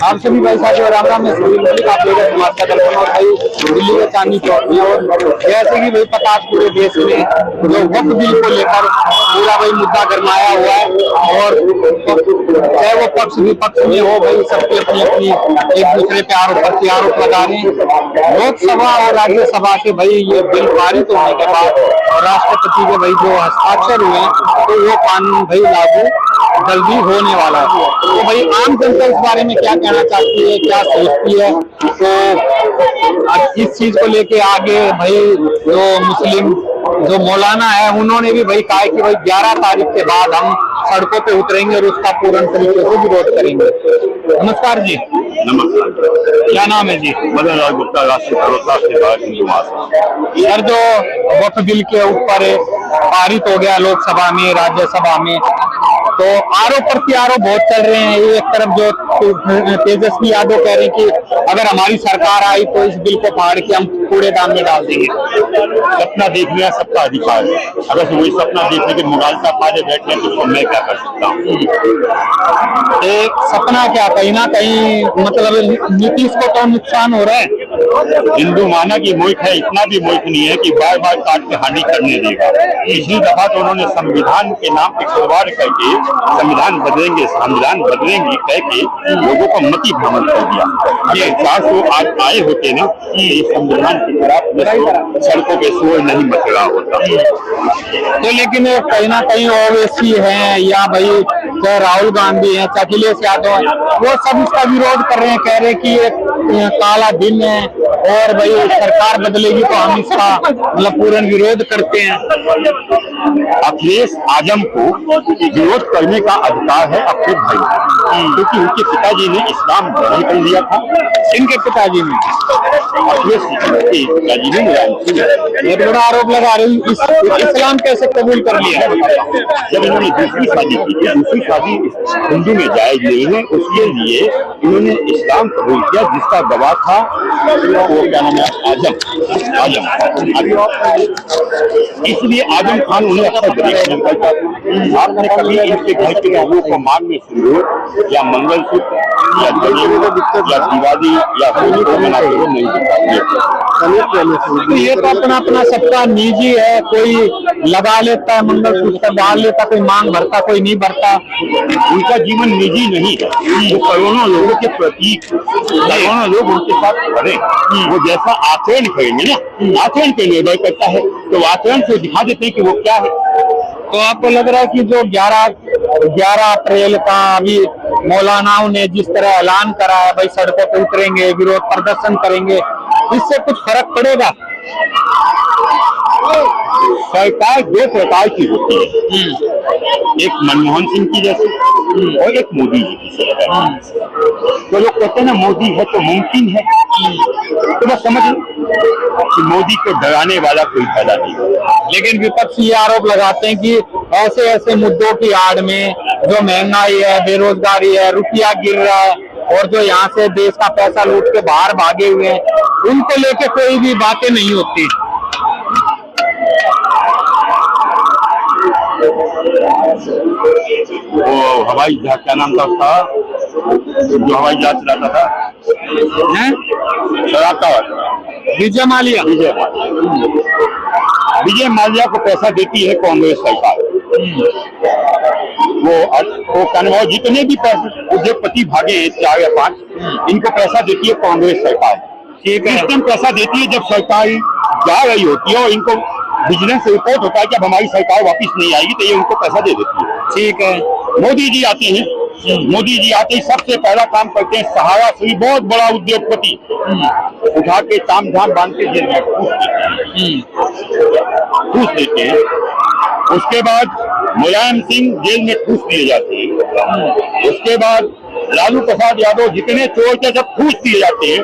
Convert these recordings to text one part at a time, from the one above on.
आप सभी भाई साथियों राम राम। में सभी मलिक आप लोग समाज का दर्पण और भाई दिल्ली के चांदनी चौक में। और जैसे कि भाई पता पूरे देश में जो वक्फ बिल को लेकर पूरा भाई मुद्दा गरमाया हुआ है, और चाहे वो पक्ष विपक्ष में हो, भाई सबके अपनी अपनी एक दूसरे पे आरोप लगा रहे हैं। लोकसभा और राज्यसभा से भाई ये बिल पारित होने के बाद और राष्ट्रपति के भाई जो हस्ताक्षर हुए तो वो कानून भाई लागू जल्दी होने वाला है। तो भाई आम जनता इस बारे में क्या कहना चाहती है, क्या सोचती है, तो इस चीज को लेके आगे भाई जो मुस्लिम जो मौलाना है उन्होंने भी भाई कहा कि भाई 11 तारीख के बाद हम सड़कों पे उतरेंगे और उसका पूर्ण तरीके से विरोध करेंगे। नमस्कार जी। नमस्कार। क्या नाम है जी? मदन लाल गुप्ता, राष्ट्रीय भरोसा सेवा हिंदू महासभा। सर, जो वक्फ बिल के ऊपर पारित हो गया लोकसभा में राज्यसभा में, तो आरोप प्रत्यारोप बहुत चल रहे हैं। एक तरफ जो तेजस्वी यादव कह रहे हैं कि अगर हमारी सरकार आई तो इस बिल को फाड़ के हम कूड़ेदान में डाल देंगे। सपना देखने का सबका अधिकार है। अगर वही सपना देखने के मुगालता पाले बैठे तो मैं क्या कर सकता हूँ? एक सपना क्या, कहीं ना कहीं मतलब नीतीश को तो नुकसान हो रहा है। हिंदू माना कि मुल्क है, इतना भी मुल्क नहीं है कि बार बार काट के हानि करने देगा। पिछली दफा तो उन्होंने संविधान के नाम पे खिलवाड़ करके संविधान बदलेंगे कह के लोगों को मति भ्रमण कर दिया। ये 400 आज आए होते ना, ये संविधान के खिलाफ सड़कों पे शोर नहीं मच रहा होता। तो लेकिन कहीं ना कहीं ओवैसी है या भाई चाहे राहुल गांधी है, चाहे अखिलेश यादव है, वो सब इसका विरोध कर रहे हैं, कह रहे हैं कि ये काला दिन है और भाई सरकार बदलेगी तो हम इसका मतलब पूर्ण विरोध करते हैं। अखिलेश आजम को विरोध करने का अधिकार है अपने भाई, क्योंकि उनके पिताजी ने इस्लाम ग्रहण कर लिया था। इनके पिताजी ने, अखिलेश के पिताजी ने बहुत बड़ा आरोप लगा रहे हैं, इस्लाम कैसे कबूल कर लिया? जब इन्होंने दूसरी शादी की थी, दूसरी शादी हिंदू में जायज नहीं है, उसके लिए इन्होंने इस्लाम कबूल किया, जिसका गवाह था वो क्या नाम है, आजम। इसलिए आजम खान उन्हें अक्सर करता था। आपने कभी इनके घर के लोगों को मांग में सिंदूर या मंगलसूत्र या या दिवाली या होली को मनाते हुए नहीं दिखाते। तो ये तो अपना अपना सबका निजी है, कोई लगा लेता है मंगलसूत्र डाल लेता, कोई मांग भरता, कोई नहीं भरता। उनका जीवन निजी नहीं है, वो करोड़ों लोगों के प्रतीक, करोड़ों लोग उनके साथ खड़े, वो जैसा आचरण करेंगे ना, आचरण पे निर्भर करता है, तो आचरण से दिखा देते हैं कि वो क्या है। तो आपको लग रहा है कि जो 11 अप्रैल का अभी मौलानाओं ने जिस तरह ऐलान करा है भाई सड़कों पे उतरेंगे, विरोध प्रदर्शन करेंगे, इससे कुछ फर्क पड़ेगा? सरकार दो प्रकार की होती है, एक मनमोहन सिंह की जैसी और एक मोदी जी की सरकार। तो लोग कहते हैं ना मोदी है तो मुमकिन है, तो बस समझ कि मोदी को डराने वाला कोई पैदा नहीं। लेकिन विपक्ष ये आरोप लगाते हैं कि ऐसे ऐसे मुद्दों की आड़ में जो महंगाई है, बेरोजगारी है, रुपया गिर रहा है और जो यहाँ से देश का पैसा लूट के बाहर भागे हुए हैं, उनको लेके कोई भी बातें नहीं होती। वो हवाई जहाज क्या नाम था उसका, जो हवाई जहाज चलाता था, विजय माल्या को पैसा देती है कांग्रेस सरकार। वो कहना जितने भी पैसे उद्योगपति भागे 4 या 5, इनको पैसा देती है कांग्रेस सरकार। ठीक है, इस टाइम पैसा देती है जब सरकार जा रही होती है और इनको विजिलेंस रिपोर्ट होता है कि अब हमारी सरकार वापस नहीं आएगी, तो ये उनको पैसा दे देती है। ठीक है। मोदी जी आते हैं, मोदी जी आते ही सबसे पहला काम करते हैं, सहारा श्री बहुत बड़ा उद्योगपति उठा के ताम झाम बांध के जेल में ठूस देते हैं। उसके बाद मुलायम सिंह जेल में ठूस दिए जाते हैं। उसके बाद लालू प्रसाद यादव जितने चोर थे सब ठूस दिए जाते हैं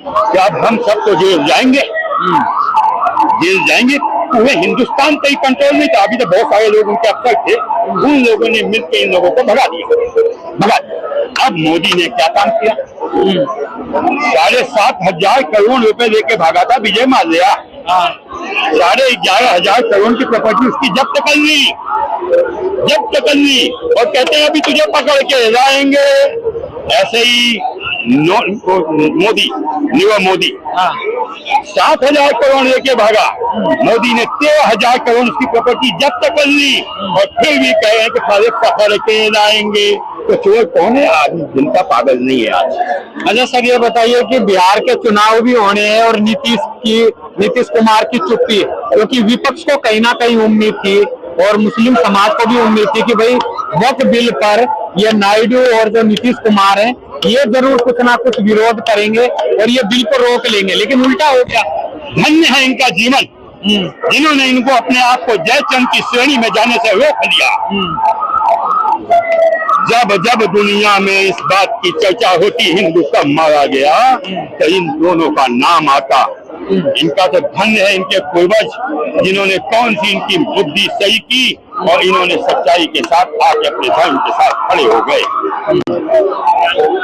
कि अब हम सब तो जेल जाएंगे। पूरे हिंदुस्तान का ही कंट्रोल नहीं था, अभी तो बहुत सारे लोग उनके अफसर थे, उन लोगों ने मिलकर इन लोगों को भगा दिया। अब मोदी ने क्या काम किया, 7,500 करोड़ रुपए लेके भागा था विजय माल्या, 11,500 करोड़ की प्रॉपर्टी उसकी जब्त कर ली और कहते हैं अभी तुझे पकड़ के लाएंगे। ऐसे ही मोदी न्यू मोदी 7,000 करोड़ लेके भागा। मोदी ने 13,000 करोड़ उसकी प्रॉपर्टी जब्त कर ली और फिर भी कह रहे हैं कि सारे पकड़ के लाएंगे। तो चोर कौन है? आदमी जनता पागल नहीं है आज। अच्छा सर, ये बताइए कि बिहार के चुनाव भी होने हैं और नीतीश कुमार की चुप्पी, क्योंकि विपक्ष को कहीं ना कहीं उम्मीद थी और मुस्लिम समाज को भी उम्मीद थी कि भाई वक्फ बिल पर ये नायडू और जो नीतीश कुमार हैं ये जरूर कुछ ना कुछ विरोध करेंगे और ये बिल को रोक लेंगे, लेकिन उल्टा हो गया। धन्य है इनका जीवन जिन्होंने इनको अपने आप को जयचंद की श्रेणी में जाने से रोक लिया। जब जब दुनिया में इस बात की चर्चा होती हिंदू कब मारा गया तो इन दोनों का नाम आता। इनका तो धन्य है इनके पूर्वज जिन्होंने कौन सी इनकी बुद्धि सही की और इन्होंने सच्चाई के साथ आके अपने धर्म के साथ खड़े हो गए।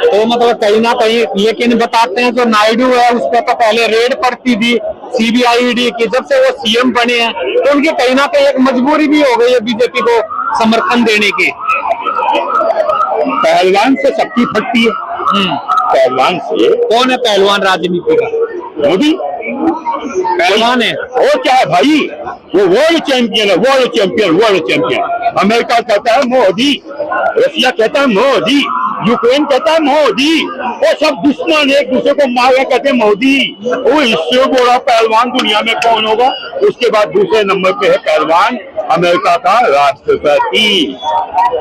तो मतलब कहीं ना कहीं, लेकिन बताते हैं जो नायडू है उस पर तो पहले रेड पड़ती थी CBI ED की, जब से वो CM बने हैं तो उनकी कहीं ना कहीं एक मजबूरी भी हो गई है बीजेपी को समर्थन देने की। पहलवान से शक्ति फटती है। पहलवान से कौन है पहलवान राजनीति का? मोदी पहलवान है। वो क्या है भाई? वो वर्ल्ड चैंपियन है, world champion, world champion. America कहता है मोदी, रशिया कहता है मोदी, यूक्रेन कहता है मोदी, वो सब दुश्मन एक दूसरे को मार रहे कहते हैं मोदी। वो इससे बड़ा पहलवान दुनिया में कौन होगा? उसके बाद दूसरे नंबर पे है पहलवान अमेरिका का राष्ट्रपति।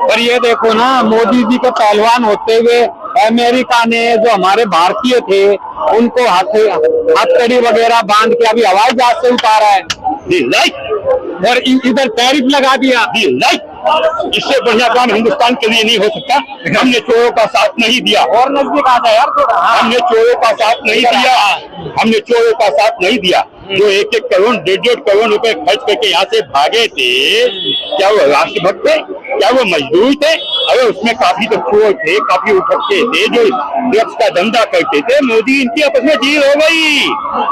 पर ये देखो ना, मोदी जी के पहलवान होते हुए अमेरिका ने जो हमारे भारतीय थे उनको हथकड़ी वगैरह बांध के अभी हवाई जहाज से उतारा है और इधर टैरिफ लगा दिया। इससे बढ़िया काम हिंदुस्तान के लिए नहीं हो सकता। हमने चोरों का साथ नहीं दिया। और नजदीक आ जाए यार थोड़ा। हमने चोरों का साथ नहीं दिया। हमने चोरों का साथ नहीं दिया। जो 1-1 करोड़ 1.5 करोड़ रुपए खर्च करके यहाँ से भागे थे, क्या वो राष्ट्रभक्त थे? क्या वो मजदूर थे? अरे उसमें काफी तो चोर थे, काफी उठक्के थे जो ड्रग्स का धंधा करते थे। मोदी इनकी आपस में डील हो गई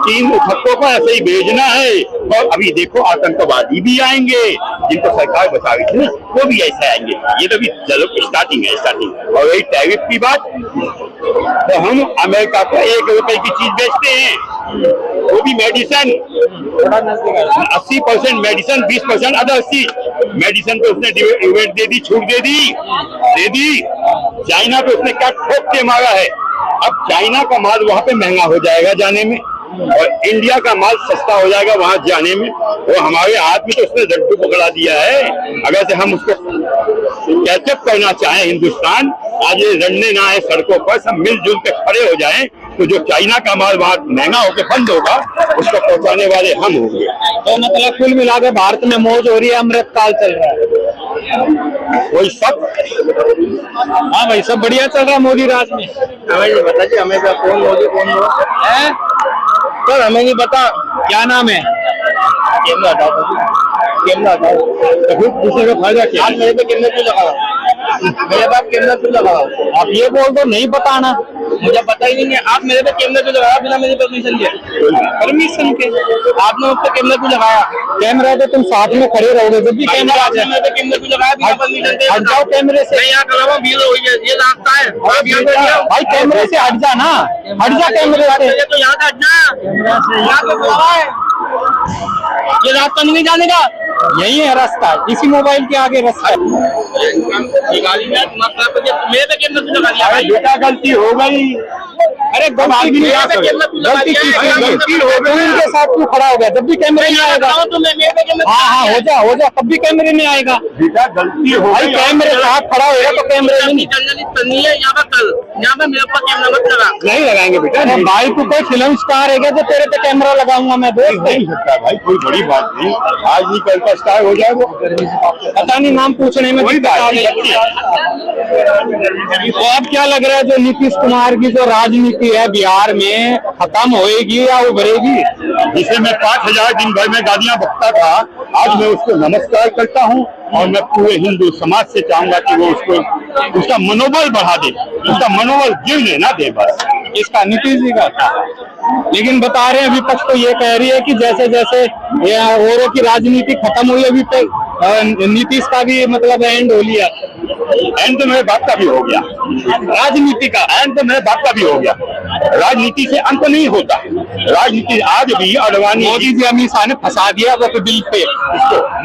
कि इन उठक्कों को ऐसे ही भेजना है। और अभी देखो आतंकवादी भी आएंगे जिनको सरकार बचा रही थी ना, वो भी ऐसे आएंगे। ये तो भी चलो स्टार्टिंग है, स्टार्टिंग। और वही टैरिफ की बात, तो हम अमेरिका को 1 रुपए की चीज बेचते हैं, वो भी मेडिसिन। 80% मेडिसिन, 20% अदर चीज। मेडिसिन तो उसने डिबेट दे दी, छूट दे दी। चाइना पे उसने क्या ठोक के मारा है। अब चाइना का माल वहां पे महंगा हो जाएगा जाने में और इंडिया का माल सस्ता हो जाएगा वहां जाने में। वो हमारे हाथ में तो उसने लड्डू पकड़ा दिया है। अगर से हम उसको कैचअप करना चाहें, हिंदुस्तान आज ये लड़ने ना आए सड़कों पर, सब मिलजुल के खड़े हो जाएं, तो जो चाइना का माल वहां महंगा होकर बंद होगा उसको पहुंचाने वाले हम होंगे। तो मतलब कुल मिला के भारत में मौज हो रही है, अमृतकाल चल रहा है। वही सब। हाँ भाई, सब बढ़िया चल रहा है मोदी राज में। हमें नहीं पता जी, हमें कौन मोदी कौन है सर, हमें नहीं पता। क्या नाम है? कैमरा हटाओ, कैमरा हटाओ। तो फिर दूसरे का फायदा क्या? आज मेरे पे कैमरा क्यों लगा? मेरे पास कैमरा क्यों लगा? आप ये बोल दो नहीं बताना, मुझे पता ही नहीं है। आप मेरे पे कैमरा क्यों लगाया बिना मेरी परमिशन के? परमिशन के आपने उस पर कैमरा क्यों लगाया? कैमरा तो तुम साथ में खड़े रहोगे जब भी कैमरा आ जाए। मेरे पे कैमरा क्यों लगाया बिना परमिशन के? हट जाओ कैमरे से। मैं यहाँ खड़ा हुआ, भीड़ हुई है, ये रास्ता है। आप यहाँ पे आओ। भाई कैमरे से हट जा ना, हट जा कैमरे से। तो यहाँ से हटना, यहाँ पे खड़ा है। ये रास्ता नहीं जाने का, यही है रास्ता, इसी मोबाइल के आगे रास्ता है। मेरे पे कैमरा क्यों लगा दिया? बेटा गलती हो गई। अरे गलती भी नहीं, गलती गलती हो गई। उनके साथ क्यों खड़ा हो गया? जब भी कैमरे में आएगा, हाँ हो जा, तब भी कैमरे में आएगा। बेटा गलती हो भाई गई। कैमरे के साथ खड़ा होगा तो कैमरे में नहीं। नहीं है यहाँ पर, कल यहाँ पे मेरे ऊपर कैमरा मत लगा। नहीं लगाएंगे बेटा। अरे भाई तू कोई फिल्म स्टार है क्या जो तेरे पे कैमरा लगाऊंगा मैं? दोस्त नहीं सकता भाई, कोई बड़ी बात नहीं। आज नहीं कल का स्टार हो जाए वो। पता नहीं, नाम पूछने में कोई बात नहीं। तो अब क्या लग रहा है जो नीतीश कुमार की जो राजनीति है बिहार में खत्म होएगी या उभरेगी? जिसे मैं 5,000 दिन भर में गालियां बकता था, आज मैं उसको नमस्कार करता हूं और मैं पूरे हिंदू समाज से चाहूंगा कि वो उसका मनोबल बढ़ा दे, उसका मनोबल गिरने ना दे। बस इसका नीतीश जी का था। लेकिन बता रहे हैं विपक्ष तो ये कह रही है कि जैसे जैसे औरों की राजनीति खत्म हुई, अभी तक नीतीश का भी मतलब एंड हो लिया। एंड में बात का भी हो गया, राजनीति का एंड में बात का भी हो गया। राजनीति से अंत नहीं होता, राजनीति आज भी अडवाणी मोदी जी अमित शाह ने फंसा दिया वक्त बिल पे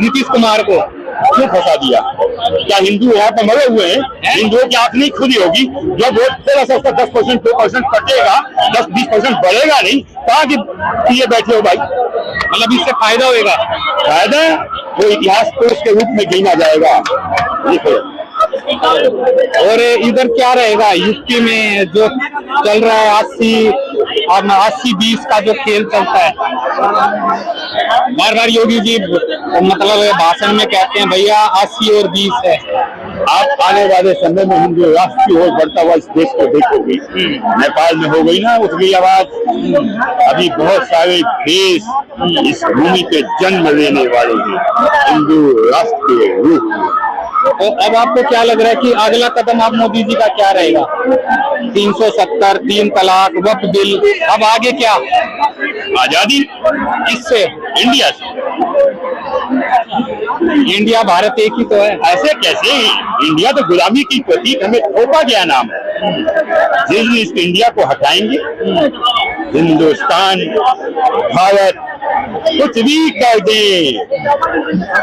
नीतीश कुमार को। क्यों फंसा दिया? क्या हिंदू यहाँ पर मरे हुए हैं? हिंदुओं की आंख नहीं खुली होगी? जब वोट थोड़ा सा उसका 10% 2% कटेगा, 10-20% बढ़ेगा नहीं, कहाँ की ये बैठे हो भाई? मतलब इससे फायदा होगा? फायदा वो इतिहास कोष के रूप में गिना जाएगा। देखो और इधर क्या रहेगा यूपी में जो चल रहा है 80-20 का जो खेल चलता है, बार बार योगी जी मतलब भाषण में कहते हैं भैया 80 और 20 है। आप आने वाले समय में हिंदू राष्ट्र की ओर बढ़ता हुआ इस देश को देखोगे। नेपाल में हो गई ना उठ गई आवाज, अभी बहुत सारे देश इस भूमि पे जन्म लेने वाले हैं हिंदू राष्ट्र के रूप में। तो अब आपको क्या लग रहा है कि अगला कदम आप मोदी जी का क्या रहेगा? 370, 3 तलाक, वक्फ बिल, अब आगे क्या? आजादी किससे? इंडिया से। इंडिया भारत एक ही तो है। ऐसे कैसे? इंडिया तो गुलामी की प्रतीक, हमें थोपा गया नाम है। जिस दिन इस इंडिया को हटाएंगे, हिंदुस्तान भारत कुछ भी कर दे,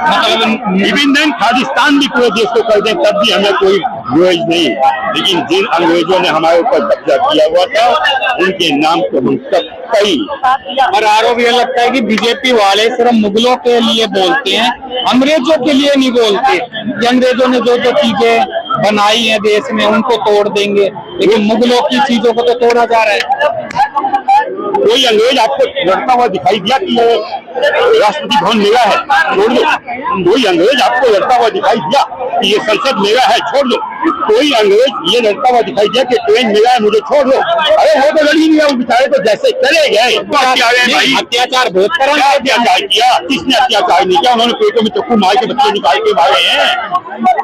मतलब इवन खालिस्तान भी पूरे देश को कर दे, तब भी हमें कोई विरोध नहीं। लेकिन जिन अंग्रेजों ने हमारे ऊपर कब्जा किया हुआ था, उनके नाम को हम तक कई। और आरोप ये लगता है कि बीजेपी वाले सिर्फ मुगलों के लिए बोलते हैं, अंग्रेजों के लिए नहीं बोलते कि अंग्रेजों ने जो जो चीजें बनाई है देश में उनको तोड़ देंगे, लेकिन मुगलों की चीजों को तो तोड़ा जा रहा है। कोई अंग्रेज आपको लड़ता हुआ दिखाई दिया कि ये राष्ट्रपति भवन मेरा है, छोड़ दो? कोई अंग्रेज आपको लड़ता हुआ दिखाई दिया कि ये संसद मेरा है, छोड़ दो? कोई अंग्रेज ये लड़ता हुआ दिखाई दिया कि ट्रेन मेरा है, मुझे छोड़ दो? अरे वो तो लड़ ही नहीं है, वो बेचारे तो जैसे चले गए। अत्याचार बहुत करा, अत्याचार किया? किसने अत्याचार नहीं किया? उन्होंने पेटों में चक्कू मार के बच्चे निकाल के मारे हैं।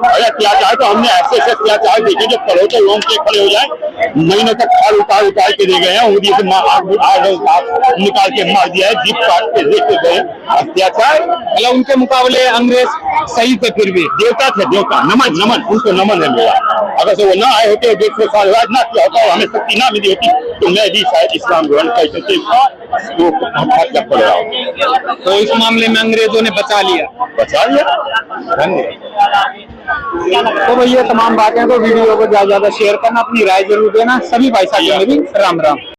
अरे अत्याचार तो हमने ऐसे ऐसे अत्याचार देखे जो करो तो लोग के खड़े हो जाए, महीनों तक खाल उतार उतार के दे गए हैं, उंगली से आग निकाल के मार दिया है, जीप काट के देखे गए। अत्याचार मतलब उनके मुकाबले अंग्रेज सही थे, फिर भी देवता थे, देवता। नमन नमन उनको नमन है मेरा। अगर से वो ना आए होते, 150 साल राज ना किया होता, हमें शक्ति ना मिली होती, तो मैं भी शायद इस्लाम ग्रहण करते थे तो जब पड़ रहा हूँ। तो इस मामले में अंग्रेजों ने बचा लिया। धन्यवाद। तो भैया तमाम बातें, तो वीडियो को ज्यादा शेयर करना, अपनी राय जरूर देना। सभी भाई साथियों में भी राम राम।